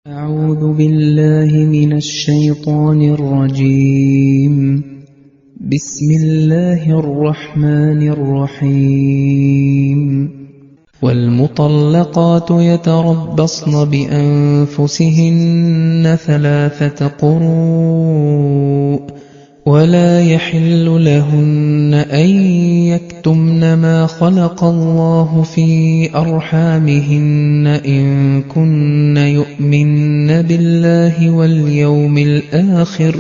أعوذ بالله من الشيطان الرجيم. بسم الله الرحمن الرحيم. والمطلقات يتربصن بأنفسهن 3 قروء ولا يحل لهن أن يكتمن ما خلق الله في أرحامهن إن كن يؤمن بالله واليوم الآخر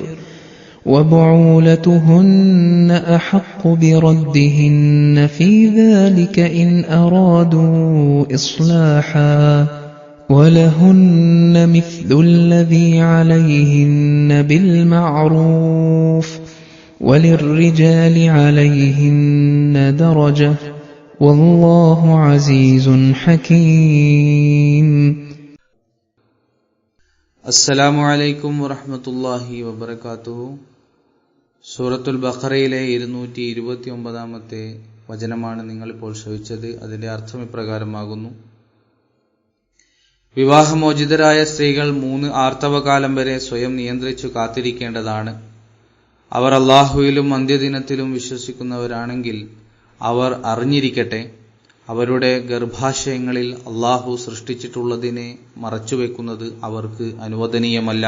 وبعولتهن أحق بردهن في ذلك إن أرادوا إصلاحا ولهن مثل الذي عليهن بالمعروف وللرجال عليهن درجة والله عزيز حكيم. അസ്സലാമു അലൈക്കും വറഹ്മത്തുള്ളാഹി വബറകാതുഹു. സൂറത്തുൽ ബഖറയിലെ 229-ാമത്തെ വചനമാണ് നിങ്ങളിപ്പോൾ ശ്രവിച്ചത്. അതിന്റെ അർത്ഥം ഇപ്രകാരമാകുന്നു: വിവാഹമോചിതരായ സ്ത്രീകൾ 3 ആർത്തവകാലം വരെ സ്വയം നിയന്ത്രിച്ചു കാത്തിരിക്കേണ്ടതാണ്. അവർ അല്ലാഹുവിലും അന്ത്യദിനത്തിലും വിശ്വസിക്കുന്നവരാണെങ്കിൽ അവർ അറിഞ്ഞിരിക്കട്ടെ, അവരുടെ ഗർഭാശയങ്ങളിൽ അല്ലാഹു സൃഷ്ടിച്ചിട്ടുള്ളതിനെ മറച്ചുവെക്കുന്നത് അവർക്ക് അനുവദനീയമല്ല.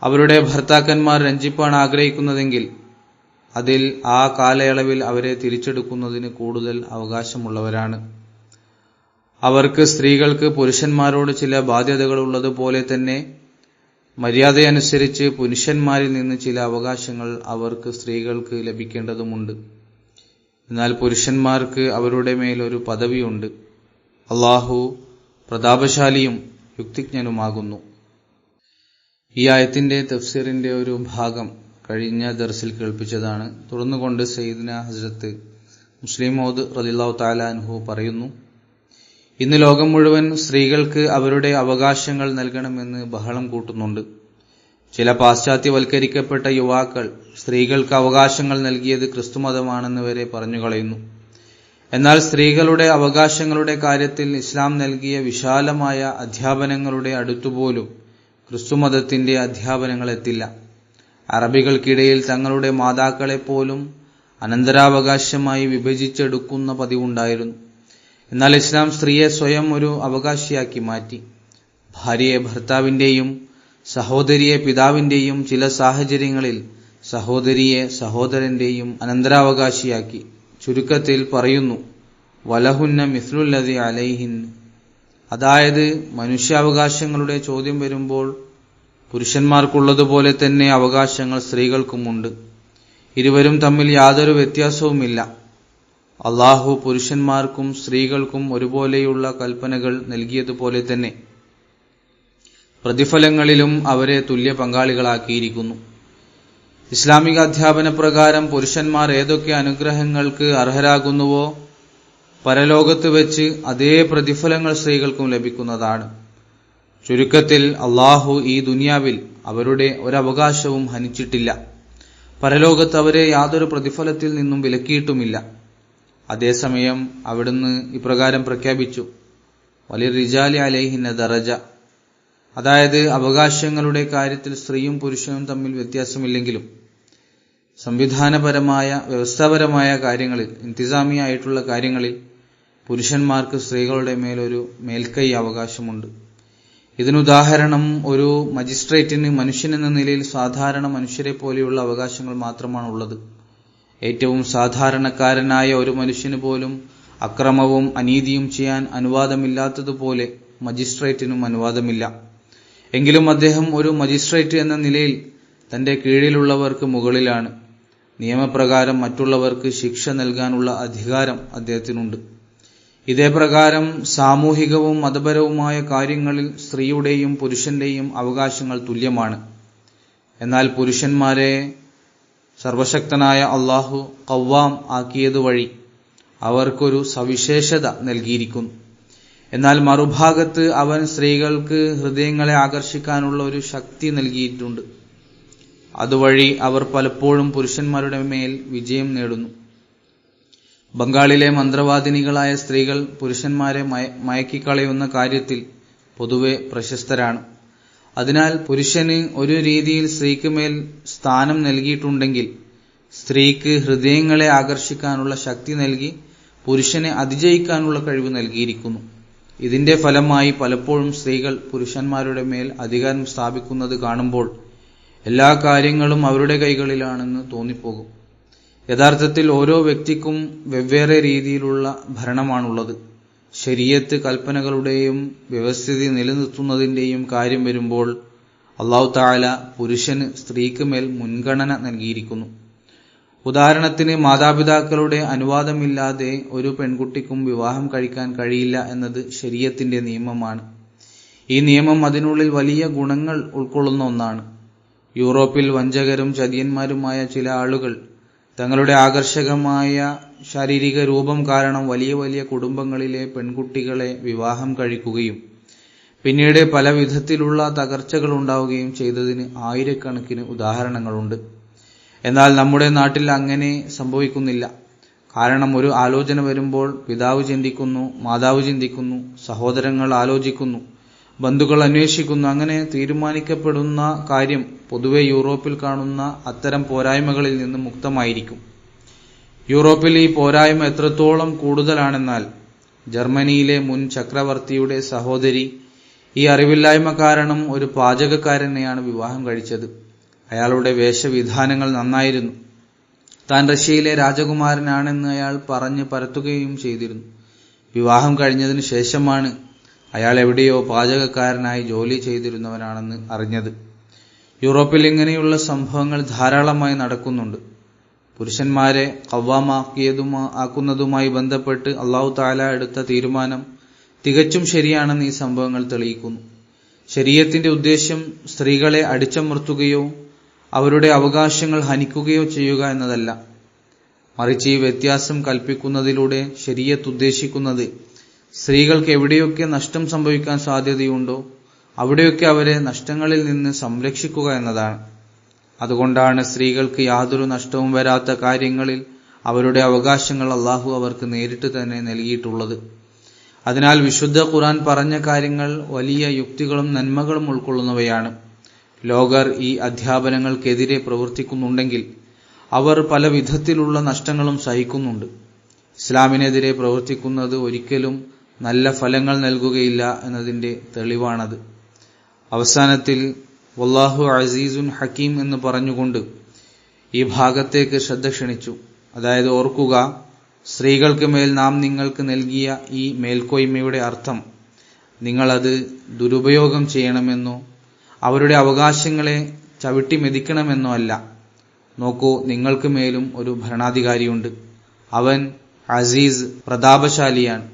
അവരുടെ ഭർത്താക്കന്മാർ രഞ്ജിപ്പാൻ ആഗ്രഹിക്കുന്നതെങ്കിൽ അതിൽ ആ കാലയളവിൽ അവരെ തിരിച്ചെടുക്കുന്നതിന് കൂടുതൽ അവകാശമുള്ളവരാണ്. അവർക്ക് സ്ത്രീകൾക്ക് പുരുഷന്മാരോട് ചില ബാധ്യതകളുള്ളതുപോലെ തന്നെ മര്യാദയനുസരിച്ച് പുരുഷന്മാരിൽ നിന്ന് ചില അവകാശങ്ങൾ അവർക്ക് സ്ത്രീകൾക്ക് ലഭിക്കേണ്ടതുമുണ്ട്. എന്നാൽ പുരുഷന്മാർക്ക് അവരുടെ മേൽ ഒരു പദവിയുണ്ട്. അല്ലാഹു പ്രതാപശാലിയും യുക്തിജ്ഞനുമാകുന്നു. ഈ ആയത്തിന്റെ തഫ്സീറിന്റെ ഒരു ഭാഗം കഴിഞ്ഞ ദർസിൽ കേൾപ്പിച്ചതാണ്. തുടർന്നുകൊണ്ട് സയ്യിദ്ന ഹസ്രത്ത് മുസ്ലിം മൗദ് റളിയല്ലാഹു തആല അൻഹു പറയുന്നു: ഇന്ന് ലോകം മുഴുവൻ സ്ത്രീകൾക്ക് അവരുടെ അവകാശങ്ങൾ നൽകണമെന്ന് ബഹളം കൂട്ടുന്നുണ്ട്. ചില പാശ്ചാത്യവൽക്കരിക്കപ്പെട്ട യുവാക്കൾ സ്ത്രീകൾക്ക് അവകാശങ്ങൾ നൽകിയത് ക്രിസ്തുമതമാണെന്ന് വരെ പറഞ്ഞു കളയുന്നു. എന്നാൽ സ്ത്രീകളുടെ അവകാശങ്ങളുടെ കാര്യത്തിൽ ഇസ്ലാം നൽകിയ വിശാലമായ അധ്യാപനങ്ങളുടെ അടുത്തുപോലും ക്രിസ്തുമതത്തിന്റെ അധ്യാപനങ്ങൾ എത്തില്ല. അറബികൾക്കിടയിൽ തങ്ങളുടെ മാതാക്കളെപ്പോലും അനന്തരാവകാശമായി വിഭജിച്ചെടുക്കുന്ന പതിവുണ്ടായിരുന്നു. എന്നാൽ ഇസ്ലാം സ്ത്രീയെ സ്വയം ഒരു അവകാശിയാക്കി മാറ്റി. ഭാര്യയെ ഭർത്താവിന്റെയും സഹോദരിയെ പിതാവിന്റെയും ചില സാഹചര്യങ്ങളിൽ സഹോദരിയെ സഹോദരന്റെയും അനന്തരാവകാശിയാക്കി. ചുരുക്കത്തിൽ പറയുന്നു, വലഹുന്ന മിസ്ലുല്ലദി അലൈഹിൻ. അതായത് മനുഷ്യാവകാശങ്ങളുടെ ചോദ്യം വരുമ്പോൾ പുരുഷന്മാർക്കുള്ളതുപോലെ തന്നെ അവകാശങ്ങൾ സ്ത്രീകൾക്കുമുണ്ട്. ഇരുവരും തമ്മിൽ യാതൊരു വ്യത്യാസവുമില്ല. അല്ലാഹു പുരുഷന്മാർക്കും സ്ത്രീകൾക്കും ഒരുപോലെയുള്ള കൽപ്പനകൾ നൽകിയതുപോലെ തന്നെ പ്രതിഫലങ്ങളിലും അവരെ തുല്യ പങ്കാളികളാക്കിയിരിക്കുന്നു. ഇസ്ലാമിക അധ്യാപന പ്രകാരം പുരുഷന്മാർ ഏതൊക്കെ അനുഗ്രഹങ്ങൾക്ക് അർഹരാകുന്നുവോ പരലോകത്ത് വെച്ച് അതേ പ്രതിഫലങ്ങൾ സ്ത്രീകൾക്കും ലഭിക്കുന്നതാണ്. ചുരുക്കത്തിൽ അല്ലാഹു ഈ ദുനിയാവിൽ അവരുടെ ഒരവകാശവും ഹനിച്ചിട്ടില്ല. പരലോകത്ത് അവരെ യാതൊരു പ്രതിഫലത്തിൽ നിന്നും വിലക്കിയിട്ടുമില്ല. അതേസമയം അവിടുന്ന് ഇപ്രകാരം പ്രഖ്യാപിച്ചു: വലിർരിജാലി അലൈഹിന്ന ദറജ. അതായത് അവകാശങ്ങളുടെ കാര്യത്തിൽ സ്ത്രീയും പുരുഷനും തമ്മിൽ വ്യത്യാസമില്ലെങ്കിലും സംവിധാനപരമായ വ്യവസ്ഥാപരമായ കാര്യങ്ങളിൽ, ഇന്തിസാമിയായിട്ടുള്ള കാര്യങ്ങളിൽ പുരുഷന്മാർക്ക് സ്ത്രീകളുടെ മേലൊരു മേൽക്കൈ അവകാശമുണ്ട്. ഇതിനുദാഹരണം ഒരു മജിസ്ട്രേറ്റിന് മനുഷ്യനെന്ന നിലയിൽ സാധാരണ മനുഷ്യരെ പോലെയുള്ള അവകാശങ്ങൾ മാത്രമാണുള്ളത്. ഏറ്റവും സാധാരണക്കാരനായ ഒരു മനുഷ്യന് പോലും അക്രമവും അനീതിയും ചെയ്യാൻ അനുവാദമില്ലാത്തതുപോലെ മജിസ്ട്രേറ്റിനും അനുവാദമില്ല. എങ്കിലും അദ്ദേഹം ഒരു മജിസ്ട്രേറ്റ് എന്ന നിലയിൽ തന്റെ കീഴിലുള്ളവർക്ക് മുകളിലാണ്. നിയമപ്രകാരം മറ്റുള്ളവർക്ക് ശിക്ഷ നൽകാനുള്ള അധികാരം അദ്ദേഹത്തിനുണ്ട്. ഇതേപ്രകാരം സാമൂഹികവും മതപരവുമായ കാര്യങ്ങളിൽ സ്ത്രീയുടെയും പുരുഷന്റെയും അവകാശങ്ങൾ തുല്യമാണ്. എന്നാൽ പുരുഷന്മാരെ സർവശക്തനായ അല്ലാഹു ഖവ്വാം ആക്കിയതുവഴി അവർക്കൊരു സവിശേഷത നൽകിയിരിക്കുന്നു. എന്നാൽ മറുഭാഗത്ത് അവൻ സ്ത്രീകൾക്ക് ഹൃദയങ്ങളെ ആകർഷിക്കാനുള്ള ഒരു ശക്തി നൽകിയിട്ടുണ്ട്. അതുവഴി അവർ പലപ്പോഴും പുരുഷന്മാരുടെ മേൽ വിജയം നേടുന്നു. ബംഗാളിലെ മന്ത്രവാദിനികളായ സ്ത്രീകൾ പുരുഷന്മാരെ മയക്കിക്കളയുന്ന കാര്യത്തിൽ പൊതുവെ പ്രശസ്തരാണ്. അതിനാൽ പുരുഷന് ഒരു രീതിയിൽ സ്ത്രീക്ക് മേൽ സ്ഥാനം നൽകിയിട്ടുണ്ടെങ്കിൽ സ്ത്രീക്ക് ഹൃദയങ്ങളെ ആകർഷിക്കാനുള്ള ശക്തി നൽകി പുരുഷനെ അതിജയിക്കാനുള്ള കഴിവ് നൽകിയിരിക്കുന്നു. ഇതിന്റെ ഫലമായി പലപ്പോഴും സ്ത്രീകൾ പുരുഷന്മാരുടെ മേൽ അധികാരം സ്ഥാപിക്കുന്നത് കാണുമ്പോൾ എല്ലാ കാര്യങ്ങളും അവരുടെ കൈകളിലാണെന്ന് തോന്നിപ്പോകും. യഥാർത്ഥത്തിൽ ഓരോ വ്യക്തിക്കും വെവ്വേറെ രീതിയിലുള്ള ഭരണമാണുള്ളത്. ശരീഅത്ത് കൽപ്പനകളുടെയും വ്യവസ്ഥിതി നിലനിർത്തുന്നതിന്റെയും കാര്യം വരുമ്പോൾ അല്ലാഹു തആല പുരുഷന് സ്ത്രീക്ക് മേൽ മുൻഗണന നൽകിയിരിക്കുന്നു. ഉദാഹരണത്തിന്, മാതാപിതാക്കളുടെ അനുവാദമില്ലാതെ ഒരു പെൺകുട്ടിക്കും വിവാഹം കഴിക്കാൻ കഴിയില്ല എന്നത് ശരീഅത്തിന്റെ നിയമമാണ്. ഈ നിയമം അതിനുള്ളിൽ വലിയ ഗുണങ്ങൾ ഉൾക്കൊള്ളുന്ന ഒന്നാണ്. യൂറോപ്പിൽ വഞ്ചകരും ചതിയന്മാരുമായ ചില ആളുകൾ തങ്ങളുടെ ആകർഷകമായ ശാരീരിക രൂപം കാരണം വലിയ വലിയ കുടുംബങ്ങളിലെ പെൺകുട്ടികളെ വിവാഹം കഴിക്കുകയും പിന്നീട് പല വിധത്തിലുള്ള തകർച്ചകൾ ഉണ്ടാവുകയും ചെയ്തതിന് ആയിരക്കണക്കിന് ഉദാഹരണങ്ങളുണ്ട്. എന്നാൽ നമ്മുടെ നാട്ടിൽ അങ്ങനെ സംഭവിക്കുന്നില്ല. കാരണം ഒരു ആലോചന വരുമ്പോൾ പിതാവ് ചിന്തിക്കുന്നു, മാതാവ് ചിന്തിക്കുന്നു, സഹോദരങ്ങൾ ആലോചിക്കുന്നു, ബന്ധുക്കൾ അന്വേഷിക്കുന്നു. അങ്ങനെ തീരുമാനിക്കപ്പെടുന്ന കാര്യം പൊതുവെ യൂറോപ്പിൽ കാണുന്ന അത്തരം പോരായ്മകളിൽ നിന്ന് മുക്തമായിരിക്കും. യൂറോപ്പിൽ ഈ പോരായ്മ എത്രത്തോളം കൂടുതലാണെന്നാൽ ജർമ്മനിയിലെ മുൻ ചക്രവർത്തിയുടെ സഹോദരി ഈ അറിവില്ലായ്മ കാരണം ഒരു പാചകക്കാരനെയാണ് വിവാഹം കഴിച്ചത്. അയാളുടെ വേഷവിധാനങ്ങൾ നന്നായിരുന്നു. താൻ റഷ്യയിലെ രാജകുമാരനാണെന്ന് അയാൾ പറഞ്ഞ് പരത്തുകയും ചെയ്തിരുന്നു. വിവാഹം കഴിഞ്ഞതിന് ശേഷമാണ് അയാൾ എവിടെയോ പാചകക്കാരനായി ജോലി ചെയ്തിരുന്നവനാണെന്ന് അറിഞ്ഞത്. യൂറോപ്പിൽ ഇങ്ങനെയുള്ള സംഭവങ്ങൾ ധാരാളമായി നടക്കുന്നുണ്ട്. പുരുഷന്മാരെ ഖവ്വാമാക്കുന്നതുമായി ബന്ധപ്പെട്ട് അല്ലാഹു തആല എടുത്ത തീരുമാനം തികച്ചും ശരിയാണെന്ന് ഈ സംഭവങ്ങൾ തെളിയിക്കുന്നു. ശരീഅത്തിന്റെ ഉദ്ദേശ്യം സ്ത്രീകളെ അടിച്ചമർത്തുകയോ അവരുടെ അവകാശങ്ങൾ ഹനിക്കുകയോ ചെയ്യുക എന്നതല്ല. മറിച്ച് ഈ വ്യത്യാസം കൽപ്പിക്കുന്നതിലൂടെ ശരീഅത്ത് ഉദ്ദേശിക്കുന്നത് സ്ത്രീകൾക്ക് എവിടെയൊക്കെ നഷ്ടം സംഭവിക്കാൻ സാധ്യതയുണ്ടോ അവിടെയൊക്കെ അവരെ നഷ്ടങ്ങളിൽ നിന്ന് സംരക്ഷിക്കുക എന്നതാണ്. അതുകൊണ്ടാണ് സ്ത്രീകൾക്ക് യാതൊരു നഷ്ടവും വരാത്ത കാര്യങ്ങളിൽ അവരുടെ അവകാശങ്ങൾ അല്ലാഹു അവർക്ക് നേരിട്ട് തന്നെ നൽകിയിട്ടുള്ളത്. അതിനാൽ വിശുദ്ധ ഖുർആൻ പറഞ്ഞ കാര്യങ്ങൾ വലിയ യുക്തികളും നന്മകളും ഉൾക്കൊള്ളുന്നവയാണ്. ലോകർ ഈ അധ്യാപനങ്ങൾക്കെതിരെ പ്രവർത്തിക്കുന്നുണ്ടെങ്കിൽ അവർ പല വിധത്തിലുള്ള നഷ്ടങ്ങളും സഹിക്കുന്നുണ്ട്. ഇസ്ലാമിനെതിരെ പ്രവർത്തിക്കുന്നത് ഒരിക്കലും നല്ല ഫലങ്ങൾ നൽകുകയില്ല എന്നതിന്റെ തെളിവാണത്. അവസാനത്തിൽ വല്ലാഹു അസീസുൻ ഹക്കീം എന്ന് പറഞ്ഞുകൊണ്ട് ഈ ഭാഗത്തേക്ക് ശ്രദ്ധ ക്ഷണിച്ചു. അതായത്, ഓർക്കുക, സ്ത്രീകൾക്ക് മേൽ നാം നിങ്ങൾക്ക് നൽകിയ ഈ മേൽക്കോയ്മയുടെ അർത്ഥം നിങ്ങളത് ദുരുപയോഗം ചെയ്യണമെന്നോ അവരുടെ അവകാശങ്ങളെ ചവിട്ടി മെതിക്കണമെന്നോ അല്ല. നോക്കൂ, നിങ്ങൾക്ക് മേലും ഒരു ഭരണാധികാരിയുണ്ട്. അവൻ അസീസ്, പ്രതാപശാലിയാണ്.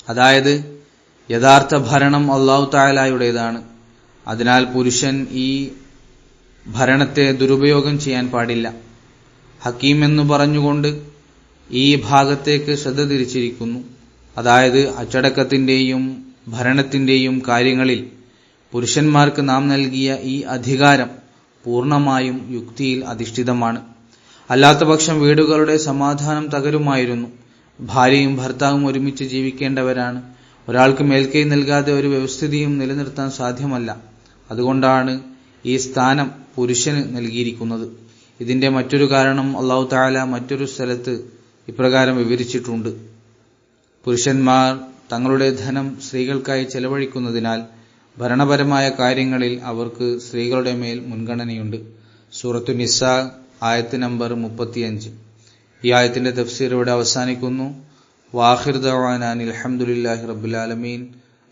അതായത് യഥാർത്ഥ ഭരണം അല്ലാഹു തആലയുടേതാണ്. അതിനാൽ പുരുഷൻ ഈ ഭരണത്തെ ദുരുപയോഗം ചെയ്യാൻ പാടില്ല. ഹക്കീം എന്ന് പറഞ്ഞുകൊണ്ട് ഈ ഭാഗത്തേക്ക് ശ്രദ്ധ തിരിച്ചിരിക്കുന്നു. അതായത് അച്ചടക്കത്തിന്റെയും ഭരണത്തിന്റെയും കാര്യങ്ങളിൽ പുരുഷന്മാർക്ക് നാം നൽകിയ ഈ അധികാരം പൂർണ്ണമായും യുക്തിയിൽ അധിഷ്ഠിതമാണ്. അല്ലാത്തപക്ഷം വീടുകളുടെ സമാധാനം തകരുമായിരുന്നു. ഭാര്യയും ഭർത്താവും ഒരുമിച്ച് ജീവിക്കേണ്ടവരാണ്. ഒരാൾക്ക് മേൽക്കൈ നൽകാതെ ഒരു വ്യവസ്ഥിതിയും നിലനിർത്താൻ സാധ്യമല്ല. അതുകൊണ്ടാണ് ഈ സ്ഥാനം പുരുഷന് നൽകിയിരിക്കുന്നത്. ഇതിന്റെ മറ്റൊരു കാരണം അല്ലാഹു തആല മറ്റൊരു സ്ഥലത്ത് ഇപ്രകാരം വിവരിച്ചിട്ടുണ്ട്. പുരുഷന്മാർ തങ്ങളുടെ ധനം സ്ത്രീകൾക്കായി ചെലവഴിക്കുന്നതിനാൽ ഭരണപരമായ കാര്യങ്ങളിൽ അവർക്ക് സ്ത്രീകളുടെ മേൽ മുൻഗണനയുണ്ട്. സൂറത്തു നിസാ ആയത്ത് നമ്പർ 35. ഈ ആയത്തിന്റെ തഫ്സീർ ഇവിടെ അവസാനിക്കുന്നു. വാഖിർ ദഅവാനാ അൽഹംദുലില്ലാഹി റബ്ബിൽ ആലമീൻ.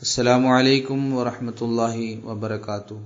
അസ്സലാമു അലൈക്കും വറഹ്മത്തുള്ളാഹി വബറകാതുഹു.